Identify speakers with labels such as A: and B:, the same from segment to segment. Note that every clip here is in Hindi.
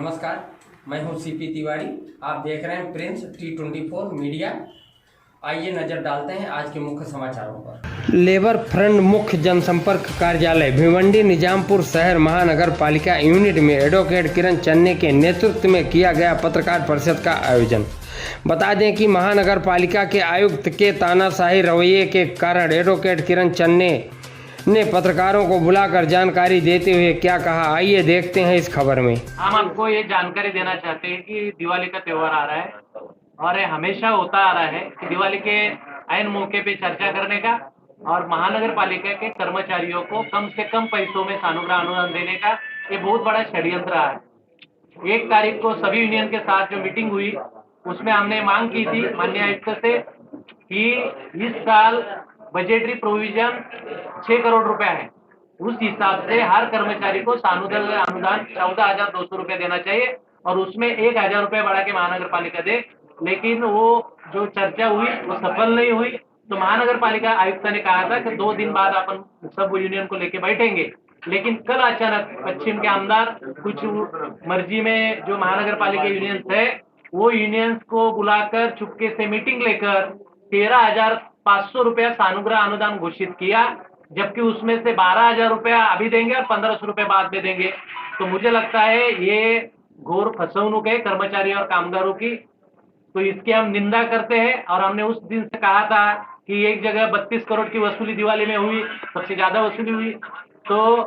A: नमस्कार, मैं हूं सीपी तिवारी। आप देख रहे हैं प्रिंस T24 मीडिया। आइए नजर डालते हैं आज के मुख्य समाचारों पर। लेबर फ्रंट मुख्य जनसंपर्क कार्यालय भिवंडी निजामपुर शहर महानगर पालिका यूनिट में एडवोकेट किरण चन्ने के नेतृत्व में किया गया पत्रकार परिषद का आयोजन। बता दें कि महानगर पालिका के आयुक्त के तानाशाही रवैये के कारण एडवोकेट किरण चन्ने ने पत्रकारों को बुलाकर जानकारी देते हुए क्या कहा, आइए देखते हैं इस खबर में।
B: हम आपको ये जानकारी देना चाहते हैं कि दिवाली का त्योहार आ रहा है और ये हमेशा होता आ रहा है कि दिवाली के ऐन मौके पे चर्चा करने का और महानगर पालिका के कर्मचारियों को कम से कम पैसों में सानुग्रह अनुदान देने का ये बहुत बड़ा षड्यंत्र है। 1 तारीख को सभी यूनियन के साथ जो मीटिंग हुई उसमें हमने मांग की थी माननीय आयुक्त से कि इस साल बजटरी प्रोविजन 6 करोड़ रुपया है, उस हिसाब से हर कर्मचारी को सानुग्रह अनुदान 14,200 रुपया देना चाहिए और उसमें 1,000 रुपये बढ़ा के महानगर पालिका दे। लेकिन वो जो चर्चा हुई वो सफल नहीं हुई, तो महानगर पालिका आयुक्त ने कहा था कि 2 दिन बाद अपन सब यूनियन को लेके बैठेंगे। लेकिन कल अचानक पश्चिम के आमदार कुछ मर्जी में जो महानगर पालिका यूनियंस है वो यूनियंस को बुलाकर चुपके से मीटिंग लेकर 13,500 रुपया सानुग्रह अनुदान घोषित किया, जबकि उसमें से 12,000 रुपया अभी देंगे और 1,500 रुपये बाद में देंगे। तो मुझे लगता है ये घोर फसवणूक है कर्मचारी और कामगारों की, तो इसकी हम निंदा करते हैं। और हमने उस दिन से कहा था कि एक जगह 32 करोड़ की वसूली दिवाली में हुई, सबसे ज्यादा वसूली हुई, तो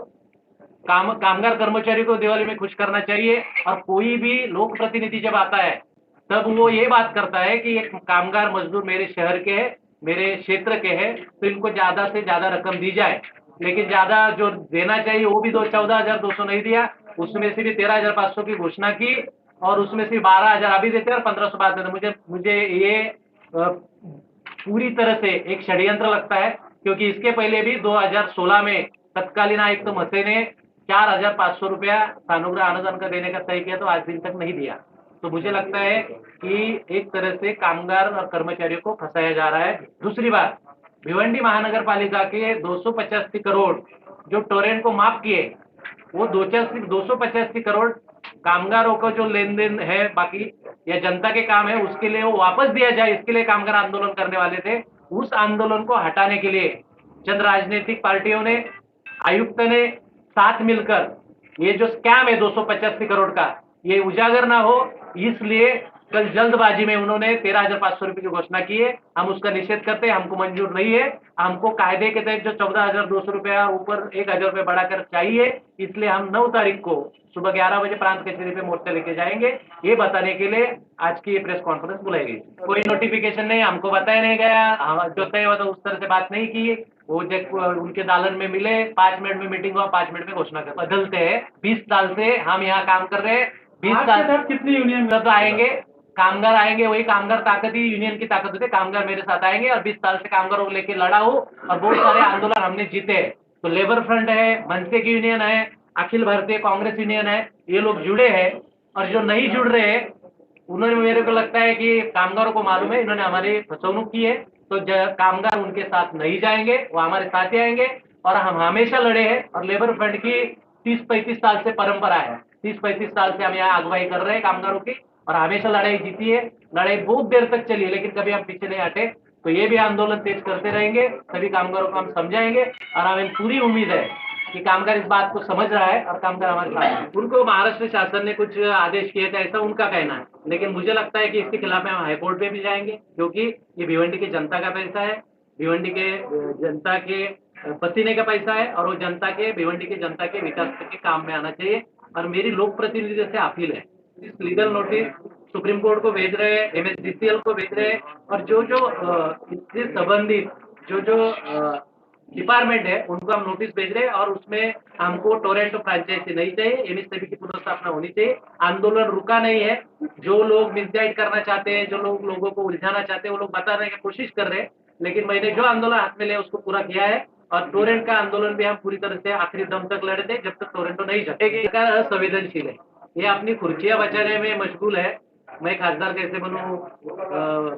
B: कामगार कर्मचारी को दिवाली में खुश करना चाहिए। और कोई भी लोक प्रतिनिधि जब आता है तब वो ये बात करता है कि एक कामगार मजदूर मेरे शहर के है, मेरे क्षेत्र के हैं, तो इनको ज्यादा से ज्यादा रकम दी जाए। लेकिन ज्यादा जो देना चाहिए वो भी 14,200 नहीं दिया, उसमें से भी 13,500 की घोषणा की और उसमें से 12,000 अभी देते और 1,500 बाद देते। मुझे ये पूरी तरह से एक षड्यंत्र लगता है, क्योंकि इसके पहले भी 2016 में तत्कालीन आयुक्त मसे ने 4,500 रुपया सानुग्रह अनुदान का देने का तय किया, तो आज दिन तक नहीं दिया। तो मुझे लगता है कि एक तरह से कामगार और कर्मचारियों को फंसाया जा रहा है। दूसरी बात, भिवंडी महानगर पालिका के 285 करोड़ जो टोरेंट को माफ किए, वो 285 करोड़ कामगारों को जो लेन देन है बाकी या जनता के काम है उसके लिए वो वापस दिया जाए, इसके लिए कामगार आंदोलन करने वाले थे। उस आंदोलन को हटाने के लिए चंद राजनीतिक पार्टियों ने, आयुक्त ने साथ मिलकर ये जो स्कैम है 285 करोड़ का ये उजागर ना हो, इसलिए कल जल्दबाजी में उन्होंने 13,500 रुपये की घोषणा की है। हम उसका निषेध करते हैं, हमको मंजूर नहीं है। हमको कायदे के तहत जो 14,200 रुपया ऊपर 1,000 रुपये बढ़ाकर चाहिए, इसलिए हम 9 तारीख को सुबह 11 बजे प्रांत कचहरी पे मोर्चा लेके जाएंगे। ये बताने के लिए आज की ये प्रेस कॉन्फ्रेंस बुलाई गई। कोई नोटिफिकेशन नहीं, हमको बताया नहीं गया, जो तय हुआ तो उस तरह से बात नहीं की। वो जब उनके दालन में मिले, 5 मिनट में मीटिंग हुआ, 5 मिनट में घोषणा कर बदलते हैं। 20 साल से हम यहाँ काम कर रहे हैं, 20 साल कितनी यूनियन सब आएंगे, कामगार आएंगे, वही कामगार ताकत ही यूनियन की ताकत होती है। कामगार मेरे साथ आएंगे और 20 साल से कामगारों को लेके लड़ा हूँ और बहुत सारे आंदोलन हमने जीते हैं। तो लेबर फ्रंट है, मनसे की यूनियन है, अखिल भारतीय कांग्रेस यूनियन है, ये लोग जुड़े हैं। और जो नहीं जुड़ रहे हैं उन्होंने, मेरे को लगता है कि कामगारों को मालूम है इन्होंने हमारी फसवणूक की है, तो कामगार उनके साथ नहीं जाएंगे, वो हमारे साथ ही आएंगे। और हम हमेशा लड़े हैं और लेबर फ्रंट की 30-35 साल से परंपरा है, 30-35 साल से हम यहाँ अगुवाई कर रहे हैं कामगारों की और हमेशा लड़ाई जीती है। लड़ाई बहुत देर तक चली है, लेकिन कभी हम पीछे नहीं हटे। तो ये भी आंदोलन तेज करते रहेंगे, सभी कामगारों को हम समझाएंगे और हमें पूरी उम्मीद है कि कामगार इस बात को समझ रहा है और कामगार हमारे साथ है। उनको महाराष्ट्र शासन ने कुछ आदेश किए थे, ऐसा उनका कहना है, लेकिन मुझे लगता है कि इसके खिलाफ हम हाईकोर्ट में भी जाएंगे, क्योंकि ये भिवंडी की जनता का पैसा है, भिवंडी के जनता के पसीने का पैसा है और वो जनता के, भिवंडी के जनता के विकास के काम में आना चाहिए। और मेरी लोक प्रतिनिधि से अपील है, इस लीगल नोटिस सुप्रीम कोर्ट को भेज रहे हैं, MSDCL को भेज रहे हैं और जो इससे संबंधित जो डिपार्टमेंट है उनको हम नोटिस भेज रहे हैं। और उसमें हमको टोरेंट फ्रेंचाइजी नहीं चाहिए, MSDB की पुनर्स्थापना होनी चाहिए। आंदोलन रुका नहीं है, जो लोग मिसगाइड करना चाहते हैं, जो लोग लोगों को उलझाना चाहते हैं, वो लोग बताने की कोशिश कर रहे हैं, लेकिन मैंने जो आंदोलन हाथ में लिया उसको पूरा किया है। और टोरेंट का आंदोलन भी हम पूरी तरह से आखिरी दम तक लड़ते जब तक टोरेंटो नहीं जाएगी। सरकार असंवेदनशील है, ये अपनी खुर्चियां बचाने में मशगूल है। मैं खासदार कैसे बनूं,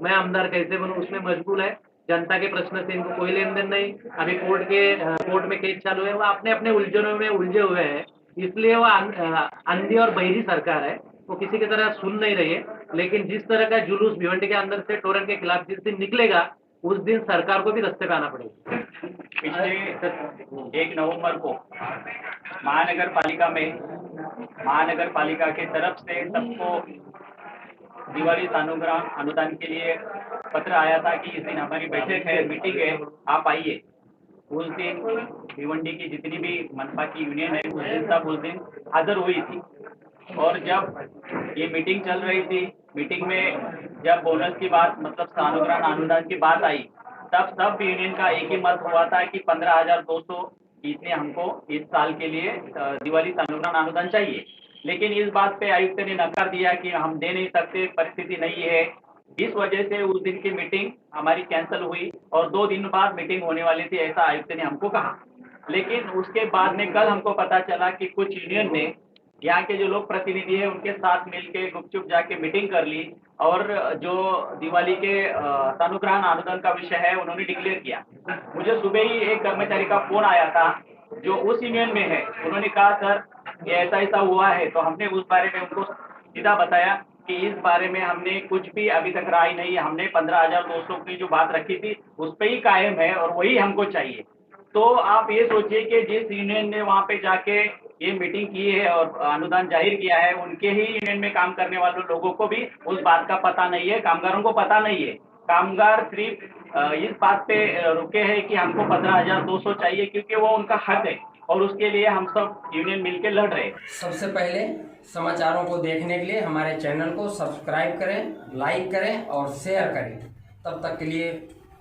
B: मैं आमदार कैसे बनूं, उसमें मशगूल है। जनता के प्रश्न से इनको कोई लेन देन नहीं। अभी कोर्ट में केस चालू है, वो अपने अपने उलझनों में उलझे हुए हैं, इसलिए वो अंधी और बहिरी सरकार है। वो किसी की तरह सुन नहीं रही है। लेकिन जिस तरह का जुलूस भिवंडी के अंदर से टोरेंट के खिलाफ जिस दिन निकलेगा, उस दिन सरकार को भी रास्ते पे आना पड़ेगा।
C: पिछले 1 नवंबर को महानगर पालिका के तरफ से सबको दिवाली सानुग्रह अनुदान के लिए पत्र आया था कि इस दिन हमारी बैठक है, मीटिंग है, आप आइए। उस दिन भिवंडी की जितनी भी मनपा की यूनियन है उस दिन हाजिर हुई थी। और जब ये मीटिंग चल रही थी, मीटिंग में जब बोनस की बात मतलब सानुग्रह अनुदान की बात आई, तब सब यूनियन का एक ही मत हुआ था कि 15,200 इतने हमको इस साल के लिए दिवाली सानुग्रह अनुदान चाहिए। लेकिन इस बात पे आयुक्त ने नकार दिया कि हम दे नहीं सकते, परिस्थिति नहीं है। इस वजह से उस दिन की मीटिंग हमारी कैंसिल हुई और 2 दिन बाद मीटिंग होने वाली थी, ऐसा आयुक्त ने हमको कहा। लेकिन उसके बाद में कल हमको पता चला कि कुछ यूनियन ने यहाँ के जो लोग प्रतिनिधि है उनके साथ मिलके गुपचुप जाके मीटिंग कर ली और जो दिवाली के सानुग्रह अनुदान का विषय है उन्होंने डिक्लेयर किया। मुझे सुबह ही एक कर्मचारी का फोन आया था जो उस यूनियन में है। उन्होंने कहा सर ये ऐसा ऐसा हुआ है, तो हमने उस बारे में उनको सीधा बताया कि इस बारे में हमने कुछ भी अभी तक राय नहीं है, हमने 15,200 की जो बात रखी थी उस पर ही कायम है और वही हमको चाहिए। तो आप ये सोचिए कि जिस यूनियन ने वहाँ पे जाके ये मीटिंग की है और अनुदान जाहिर किया है, उनके ही यूनियन में काम करने वाले लोगों को भी उस बात का पता नहीं है, कामगारों को पता नहीं है। कामगार सिर्फ इस बात पे रुके हैं कि हमको 15,200 चाहिए क्योंकि वो उनका हक है और उसके लिए हम सब यूनियन मिलकर लड़ रहे हैं।
A: सबसे पहले समाचारों को देखने के लिए हमारे चैनल को सब्सक्राइब करें, लाइक करें और शेयर करें। तब तक के लिए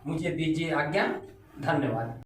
A: मुझे दीजिए आज्ञा। धन्यवाद।